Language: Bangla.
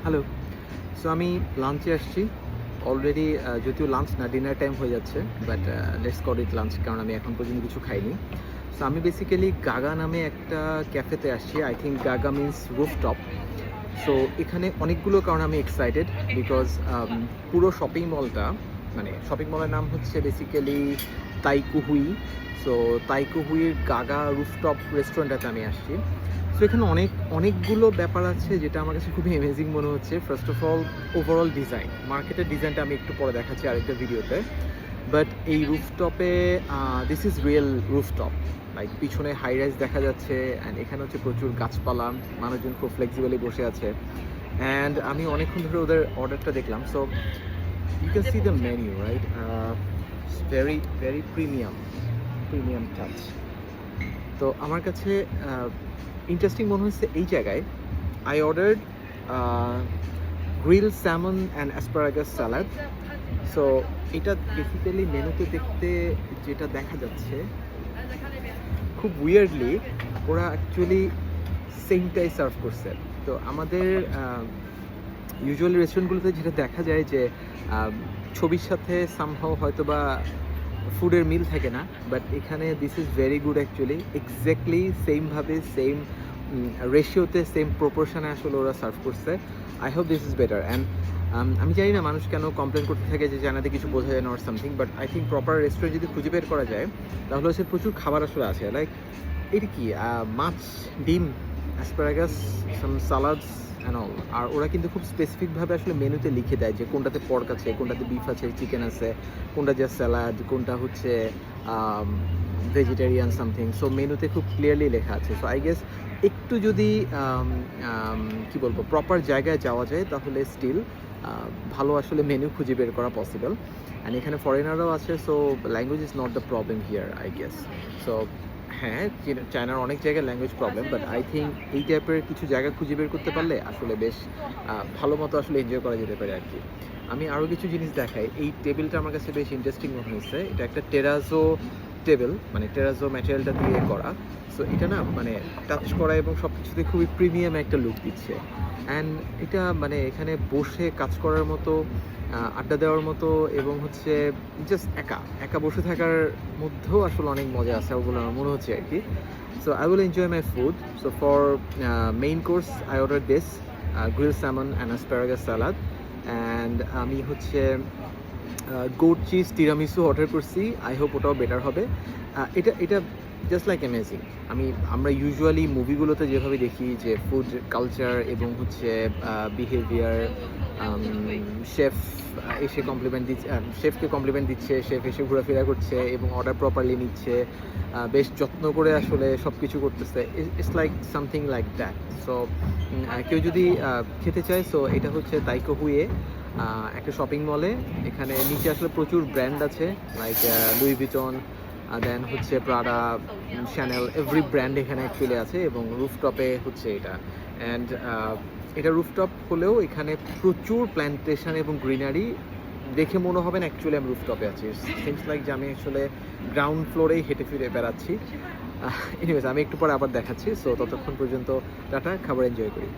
হ্যালো। সো আমি লাঞ্চে আসছি। অলরেডি যদিও লাঞ্চ না, ডিনার টাইম হয়ে যাচ্ছে। But let's call it lunch, কারণ আমি এখন পর্যন্ত কিছু খাইনি। সো আমি বেসিক্যালি গাগা নামে একটা ক্যাফেতে আসছি। I think Gaga means rooftop. So এখানে অনেকগুলো কারণে আমি এক্সাইটেড, বিকজ পুরো শপিং মলটা, মানে শপিং মলের নাম হচ্ছে বেসিক্যালি তাইকুহুই। সো তাইকুহুইয়ের গাগা রুফটপ রেস্টুরেন্টটাতে আমি আসছি। সো এখানে অনেকগুলো ব্যাপার আছে যেটা আমার কাছে খুবই অ্যামেজিং মনে হচ্ছে। First of all, overall design, মার্কেটের ডিজাইনটা আমি একটু পরে দেখাচ্ছি আরেকটা ভিডিওতে। বাট এই রুফটপে this is real rooftop. Like পিছনে হাই রাইজ দেখা যাচ্ছে, অ্যান্ড এখানে হচ্ছে প্রচুর গাছপালা, মানুষজন খুব ফ্লেক্সিবলি বসে আছে। অ্যান্ড আমি অনেকক্ষণ ধরে ওদের অর্ডারটা দেখলাম। So you can see the menu, right? Very very premium touch. তো আমার কাছে ইন্টারেস্টিং মনে হচ্ছে এই জায়গায় I ordered grill salmon and asparagus salad. So এটা বেসিক্যালি মেনুতে দেখতে যেটা দেখা যাচ্ছে, খুব উইয়ার্ডলি ওরা অ্যাকচুয়ালি সেমটাই সার্ভ করছে। তো আমাদের ইউজুয়ালি রেস্টুরেন্টগুলোতে যেটা দেখা যায় যে ছবির সাথে সামহাও হয়তো বা ফুডের মিল থাকে না, বাট এখানে this is very good actually. Exactly সেমভাবে, সেম রেশিওতে, সেম প্রপোর্শনে আসলে ওরা সার্ভ করছে। I hope this is better. And আমি জানি না মানুষ কেন কমপ্লেন করতে থাকে যে জানাতে কিছু বোঝা যায় না or something, but I think proper restaurant যদি খুঁজে বের করা যায় তাহলে হচ্ছে প্রচুর খাবার আসলে আছে। লাইক এটা কি মাছ, ডিম, অ্যাসপারাগাস, সাম সালাডস অ্যান্ড অল। আর ওরা কিন্তু খুব স্পেসিফিকভাবে আসলে মেনুতে লিখে দেয় যে কোনটাতে পর্ক আছে, কোনটাতে বিফ আছে, চিকেন আছে, কোনটা জাস্ট স্যালাড, কোনটা হচ্ছে ভেজিটেরিয়ান সামথিং। সো মেনুতে খুব ক্লিয়ারলি লেখা আছে। সো আই গেস একটু যদি কি বলবো, প্রপার জায়গায় যাওয়া যায় তাহলে স্টিল ভালো আসলে মেনু খুঁজে বের করা পসিবল। অ্যান্ড এখানে ফরেনাররাও আছে, so language is not the problem here I guess. So হ্যাঁ, চায়নার অনেক জায়গায় language problem, but I think এই টাইপের কিছু জায়গা খুঁজে বের করতে পারলে আসলে বেশ ভালো মতো আসলে এনজয় করা যেতে পারে আর কি। আমি আরও কিছু জিনিস দেখাই। এই টেবিলটা আমার কাছে বেশ ইন্টারেস্টিং মনে হয়েছে। এটা একটা টেরাজো টেবিল, মানে টেরাজো ম্যাটেরিয়ালটা দিয়ে করা। সো এটা না মানে টাচ করা এবং সব কিছুতে খুবই প্রিমিয়াম একটা লুক দিচ্ছে। অ্যান্ড এটা মানে এখানে বসে কাজ করার মতো, আড্ডা দেওয়ার মতো, এবং হচ্ছে জাস্ট একা একা বসে থাকার মধ্যেও আসলে অনেক মজা আছে ওগুলো আমার মনে হচ্ছে আর কি। So I will enjoy my food. So for main course I order this grill salmon and asparagus salad. And আমি হচ্ছে গোট চিজ তিরামিসু অর্ডার করছি। আই হোপ ওটাও বেটার হবে। এটা এটা জাস্ট লাইক অ্যামেজিং। আমরা ইউজুয়ালি মুভিগুলোতে যেভাবে দেখি যে ফুড কালচার এবং হচ্ছে বিহেভিয়ার, শেফ এসে কমপ্লিমেন্ট দিচ্ছে, শেফকে কমপ্লিমেন্ট দিচ্ছে, শেফ এসে ঘোরাফেরা করছে এবং অর্ডার প্রপারলি নিচ্ছে, বেশ যত্ন করে আসলে সব কিছু করতেছে। It's like something like that. So কেউ যদি খেতে চায়, সো এটা হচ্ছে তাইকোহুয়ে, একটা শপিং মলে। এখানে নিচে আসলে প্রচুর ব্র্যান্ড আছে, লাইক লুই ভিটন, দেন হচ্ছে প্রাডা, শ্যানেল, এভরি ব্র্যান্ড এখানে অ্যাকচুয়ালি আছে। এবং রুফটপে হচ্ছে এটা। অ্যান্ড এটা রুফটপ হলেও এখানে প্রচুর প্ল্যান্টেশন এবং গ্রিনারি। দেখে মনে হবে না অ্যাকচুয়ালি আমি রুফটপে আছি। সিমস লাইক যে আমি আসলে গ্রাউন্ড ফ্লোরেই হেঁটে ফিরে বেড়াচ্ছি। এনিওয়েজ, আমি একটু পরে আবার দেখাচ্ছি। সো ততক্ষণ পর্যন্ত টাটা, খাবার এনজয় করি।